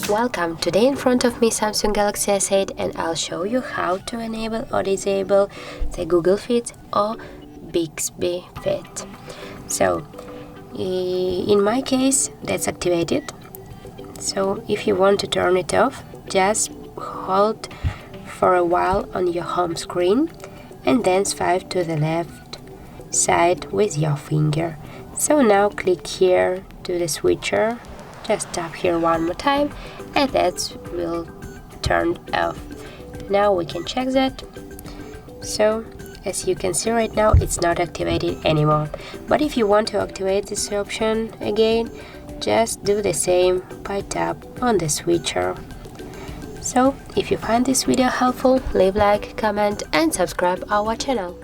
Welcome! Today in front of me Samsung Galaxy S8 and I'll show you how to enable or disable the Google Fit or Bixby Fit. So in my case that's activated. So if you want to turn it off, just hold for a while on your home screen and then swipe to the left side with your finger. So now click here to the switcher, just tap here one more time and that will turn off. Now we can check that. So as you can see right now it's not activated anymore, but if you want to activate this option again, just do the same by tap on the switcher. So if you find this video helpful, leave like, comment and subscribe our channel.